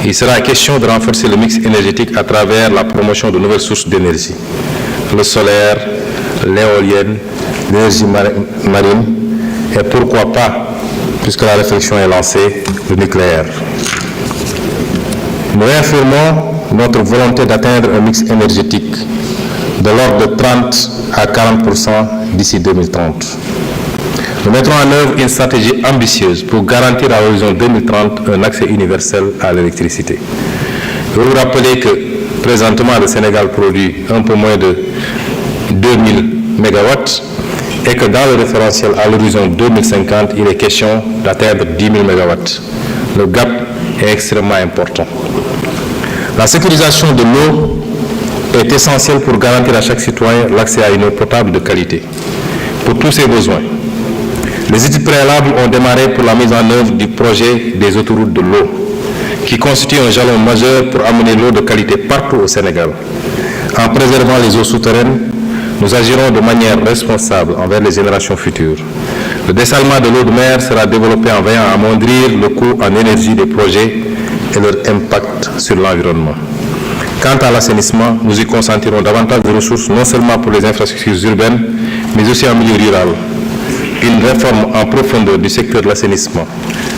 Il sera question de renforcer le mix énergétique à travers la promotion de nouvelles sources d'énergie, le solaire, l'éolienne, l'énergie marine et pourquoi pas, puisque la réflexion est lancée, le nucléaire. Nous réaffirmons notre volonté d'atteindre un mix énergétique de l'ordre de 30 à 40% d'ici 2030. Nous mettrons en œuvre une stratégie ambitieuse pour garantir à l'horizon 2030 un accès universel à l'électricité. Je veux vous rappeler que présentement le Sénégal produit un peu moins de 2000 MW et que dans le référentiel à l'horizon 2050, il est question d'atteindre 10 000 MW. Le gap est extrêmement important. La sécurisation de l'eau est essentielle pour garantir à chaque citoyen l'accès à une eau potable de qualité pour tous ses besoins. Les études préalables ont démarré pour la mise en œuvre du projet des autoroutes de l'eau, qui constitue un jalon majeur pour amener l'eau de qualité partout au Sénégal. En préservant les eaux souterraines, nous agirons de manière responsable envers les générations futures. Le dessalement de l'eau de mer sera développé en veillant à amoindrir le coût en énergie des projets et leur impact sur l'environnement. Quant à l'assainissement, nous y consentirons davantage de ressources, non seulement pour les infrastructures urbaines, mais aussi en milieu rural. Une réforme en profondeur du secteur de l'assainissement,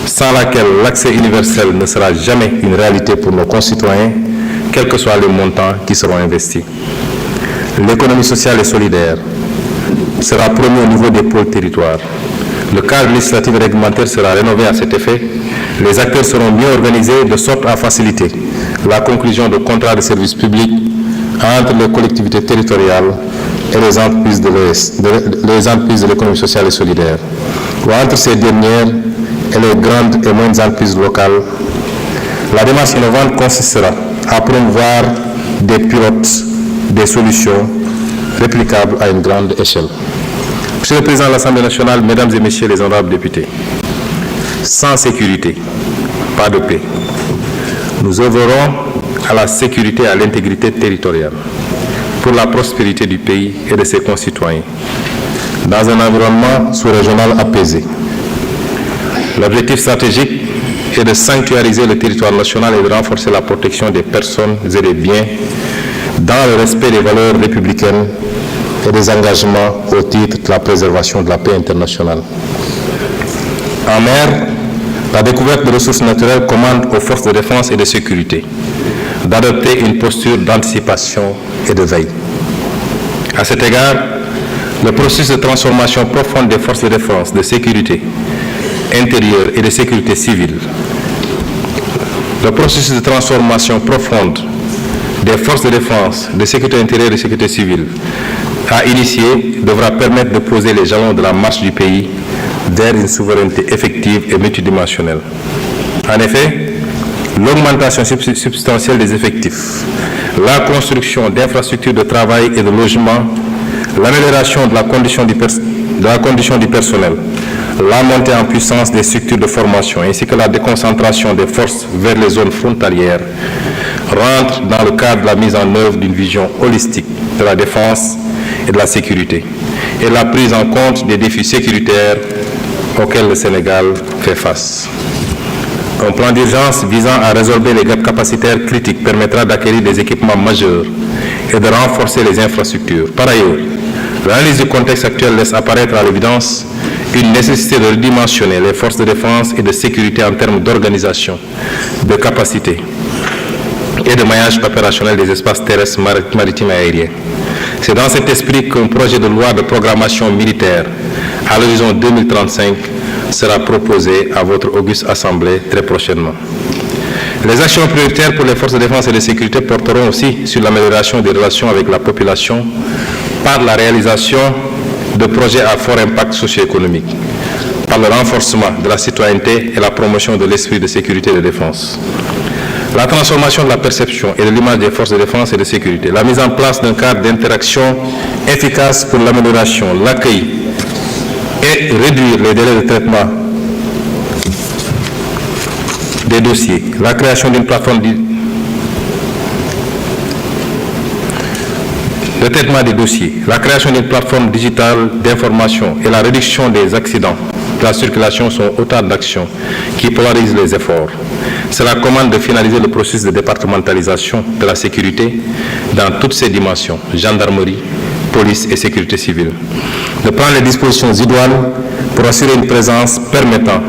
sans laquelle l'accès universel ne sera jamais une réalité pour nos concitoyens, quels que soient les montants qui seront investis. L'économie sociale et solidaire sera promue au niveau des pôles territoires. Le cadre législatif et réglementaire sera rénové à cet effet. Les acteurs seront mieux organisés de sorte à faciliter la conclusion de contrats de services publics entre les collectivités territoriales et les entreprises de l'économie sociale et solidaire, ou entre ces dernières et les grandes et moyennes entreprises locales. La démarche innovante consistera à promouvoir des pilotes, des solutions réplicables à une grande échelle. Monsieur le Président de l'Assemblée nationale, Mesdames et Messieurs les honorables députés, sans sécurité, pas de paix. Nous œuvrerons à la sécurité et à l'intégrité territoriale pour la prospérité du pays et de ses concitoyens, dans un environnement sous-régional apaisé. L'objectif stratégique est de sanctuariser le territoire national et de renforcer la protection des personnes et des biens dans le respect des valeurs républicaines et des engagements au titre de la préservation de la paix internationale. En mer, la découverte de ressources naturelles commande aux forces de défense et de sécurité d'adopter une posture d'anticipation et de veille. À cet égard, le processus de transformation profonde des forces de défense, de sécurité intérieure et de sécurité civile, le processus de transformation profonde des forces de défense, de sécurité intérieure et de sécurité civile à initier devra permettre de poser les jalons de la marche du pays vers une souveraineté effective et multidimensionnelle. En effet, l'augmentation substantielle des effectifs, la construction d'infrastructures de travail et de logement, l'amélioration de la condition du personnel, la montée en puissance des structures de formation ainsi que la déconcentration des forces vers les zones frontalières rentrent dans le cadre de la mise en œuvre d'une vision holistique de la défense et de la sécurité et la prise en compte des défis sécuritaires auxquels le Sénégal fait face. Un plan d'urgence visant à résorber les gaps capacitaires critiques permettra d'acquérir des équipements majeurs et de renforcer les infrastructures. Par ailleurs, l'analyse du contexte actuel laisse apparaître à l'évidence une nécessité de redimensionner les forces de défense et de sécurité en termes d'organisation, de capacité et de maillage opérationnel des espaces terrestres, maritimes et aériens. C'est dans cet esprit qu'un projet de loi de programmation militaire à l'horizon 2035 sera proposé à votre auguste Assemblée très prochainement. Les actions prioritaires pour les forces de défense et de sécurité porteront aussi sur l'amélioration des relations avec la population par la réalisation de projets à fort impact socio-économique, par le renforcement de la citoyenneté et la promotion de l'esprit de sécurité et de défense. La transformation de la perception et de l'image des forces de défense et de sécurité, la mise en place d'un cadre d'interaction efficace pour l'amélioration, l'accueil et réduire les délais de traitement des dossiers, la création d'une plateforme de le traitement des dossiers, la création d'une plateforme digitale d'information et la réduction des accidents de la circulation sont autant d'actions qui polarisent les efforts. Cela commande de finaliser le processus de départementalisation de la sécurité dans toutes ses dimensions, gendarmerie, police et sécurité civile. De prendre les dispositions idoines pour assurer une présence permettant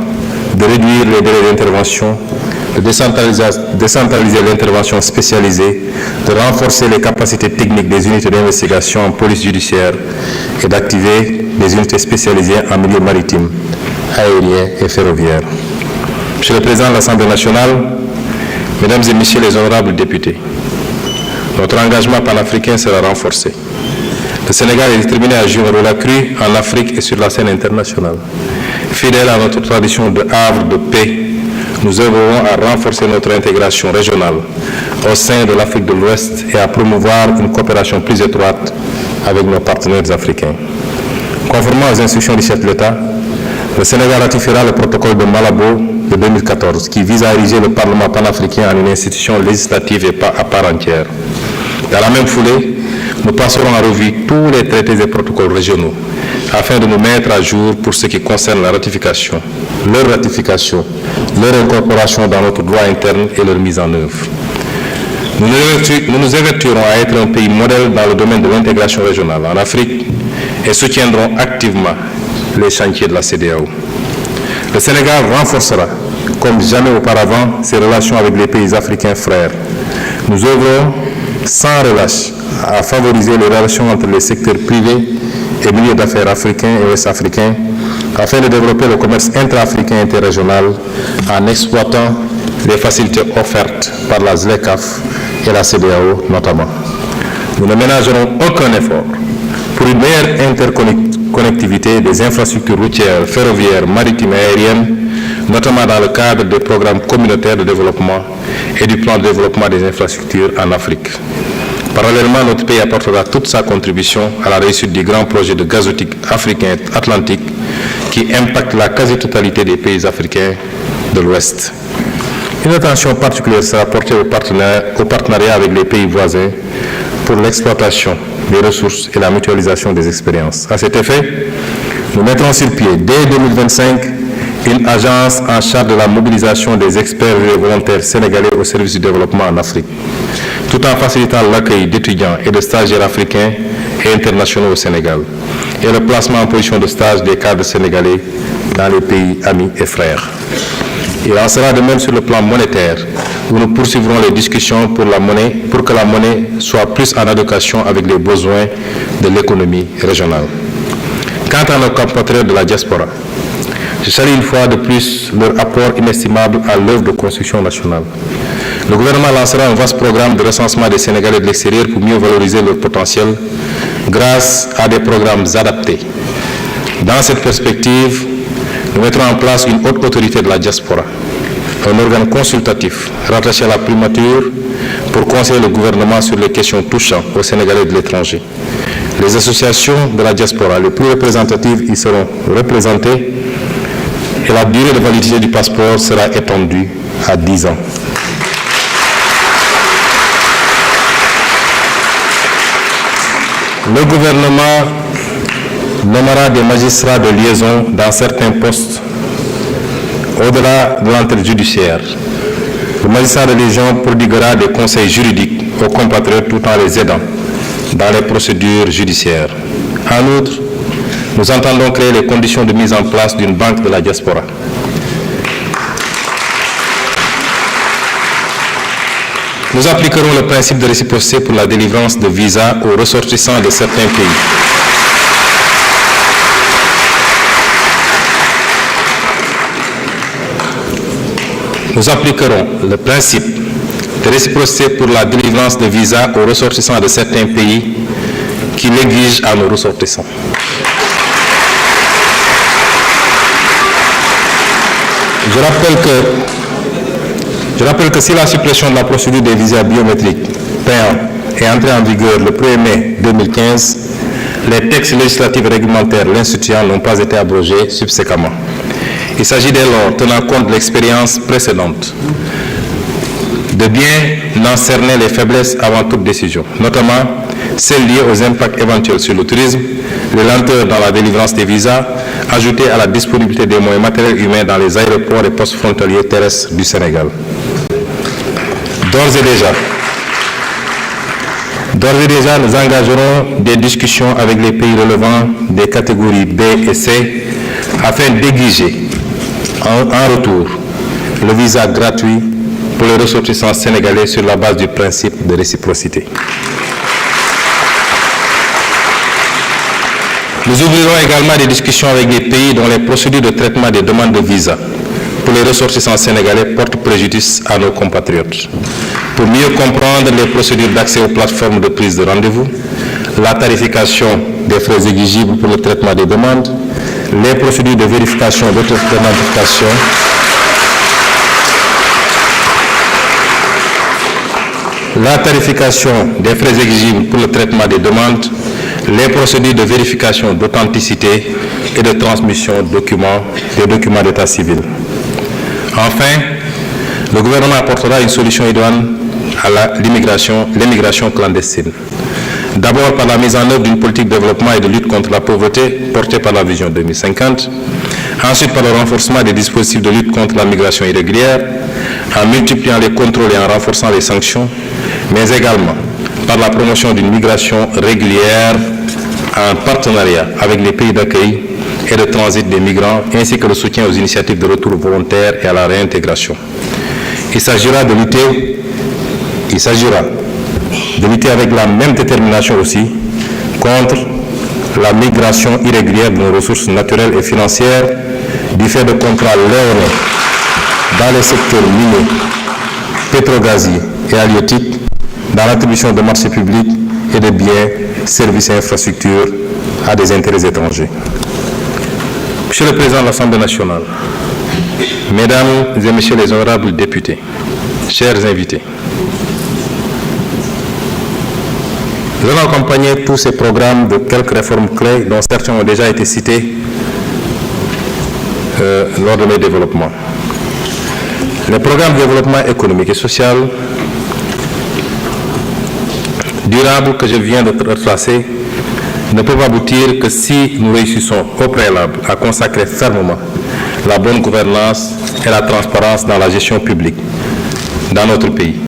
de réduire les délais d'intervention, de décentraliser l'intervention spécialisée, de renforcer les capacités techniques des unités d'investigation en police judiciaire et d'activer des unités spécialisées en milieu maritime, aérien et ferroviaire. Monsieur le Président de l'Assemblée nationale, Mesdames et Messieurs les honorables députés, notre engagement panafricain sera renforcé. Le Sénégal est déterminé à jouer un rôle accru en Afrique et sur la scène internationale. Fidèle à notre tradition de havre de paix, nous œuvrerons à renforcer notre intégration régionale au sein de l'Afrique de l'Ouest et à promouvoir une coopération plus étroite avec nos partenaires africains. Conformément aux instructions du chef de l'État, le Sénégal ratifiera le protocole de Malabo de 2014 qui vise à ériger le Parlement panafricain en une institution législative et à part entière. Dans la même foulée, nous passerons en revue tous les traités et protocoles régionaux afin de nous mettre à jour pour ce qui concerne la ratification, leur incorporation dans notre droit interne et leur mise en œuvre. Nous nous évertuerons à être un pays modèle dans le domaine de l'intégration régionale en Afrique et soutiendrons activement les chantiers de la CEDEAO. Le Sénégal renforcera, comme jamais auparavant, ses relations avec les pays africains frères. Nous œuvrons sans relâche à favoriser les relations entre les secteurs privés et milieux d'affaires africains et ouest-africains afin de développer le commerce intra-africain et interrégional en exploitant les facilités offertes par la ZLECAf et la CEDEAO notamment. Nous ne ménagerons aucun effort pour une meilleure interconnectivité des infrastructures routières, ferroviaires, maritimes et aériennes, notamment dans le cadre des programmes communautaires de développement et du plan de développement des infrastructures en Afrique. Parallèlement, notre pays apportera toute sa contribution à la réussite du grand projet de gazoduc africain atlantique qui impacte la quasi-totalité des pays africains de l'Ouest. Une attention particulière sera portée au partenariat avec les pays voisins pour l'exploitation des ressources et la mutualisation des expériences. À cet effet, nous mettrons sur pied dès 2025 une agence en charge de la mobilisation des experts et volontaires sénégalais au service du développement en Afrique, tout en facilitant l'accueil d'étudiants et de stagiaires africains et internationaux au Sénégal, et le placement en position de stage des cadres sénégalais dans les pays amis et frères. Il en sera de même sur le plan monétaire, où nous poursuivrons les discussions pour que la monnaie soit plus en adéquation avec les besoins de l'économie régionale. Quant à nos compatriotes de la diaspora, je salue une fois de plus leur apport inestimable à l'œuvre de construction nationale. Le gouvernement lancera un vaste programme de recensement des Sénégalais de l'extérieur pour mieux valoriser leur potentiel grâce à des programmes adaptés. Dans cette perspective, nous mettrons en place une haute autorité de la diaspora, un organe consultatif rattaché à la primature pour conseiller le gouvernement sur les questions touchant aux Sénégalais de l'étranger. Les associations de la diaspora les plus représentatives y seront représentées et la durée de validité du passeport sera étendue à 10 ans. Le gouvernement nommera des magistrats de liaison dans certains postes au-delà de l'entrée judiciaire. Le magistrat de liaison prodiguera des conseils juridiques aux compatriotes tout en les aidant dans les procédures judiciaires. En outre, nous entendons créer les conditions de mise en place d'une banque de la diaspora. Nous appliquerons le principe de réciprocité pour la délivrance de visas aux ressortissants de certains pays. Nous appliquerons le principe de réciprocité pour la délivrance de visas aux ressortissants de certains pays qui l'exigent à nos ressortissants. Je rappelle que si la suppression de la procédure des visas biométriques payants est entrée en vigueur le 1er mai 2015, les textes législatifs et réglementaires l'instituant n'ont pas été abrogés subséquemment. Il s'agit dès lors, tenant compte de l'expérience précédente, de bien en cerner les faiblesses avant toute décision, notamment celles liées aux impacts éventuels sur le tourisme, les lenteurs dans la délivrance des visas, ajoutées à la disponibilité des moyens matériels et humains dans les aéroports et postes frontaliers terrestres du Sénégal. D'ores et déjà, nous engagerons des discussions avec les pays relevant des catégories B et C afin d'exiger en retour le visa gratuit pour les ressortissants sénégalais sur la base du principe de réciprocité. Nous ouvrirons également des discussions avec des pays dont les procédures de traitement des demandes de visa pour les ressortissants sénégalais portent préjudice à nos compatriotes. Pour mieux comprendre les procédures d'accès aux plateformes de prise de rendez-vous, la tarification des frais exigibles pour le traitement des demandes, les procédures de vérification d'authentification, la tarification des frais exigibles pour le traitement des demandes, les procédures de vérification d'authenticité et de transmission des documents d'état civil. Enfin, le gouvernement apportera une solution idoine à l'immigration clandestine. D'abord par la mise en œuvre d'une politique de développement et de lutte contre la pauvreté portée par la vision 2050. Ensuite par le renforcement des dispositifs de lutte contre la migration irrégulière, en multipliant les contrôles et en renforçant les sanctions, mais également par la promotion d'une migration régulière en partenariat avec les pays d'accueil et de transit des migrants, ainsi que le soutien aux initiatives de retour volontaire et à la réintégration. Il s'agira de lutter avec la même détermination aussi contre la migration irrégulière de nos ressources naturelles et financières du fait de contrats léonins dans les secteurs miniers, pétrogaziers et halieutiques, dans l'attribution de marchés publics et de biens, services et infrastructures à des intérêts étrangers. Monsieur le Président de l'Assemblée nationale, Mesdames et Messieurs les honorables députés, chers invités, nous allons accompagner tous ces programmes de quelques réformes clés dont certains ont déjà été cités lors de mes développements. Les programmes de développement économique et social durable que je viens de retracer ne peuvent aboutir que si nous réussissons au préalable à consacrer fermement la bonne gouvernance et la transparence dans la gestion publique dans notre pays.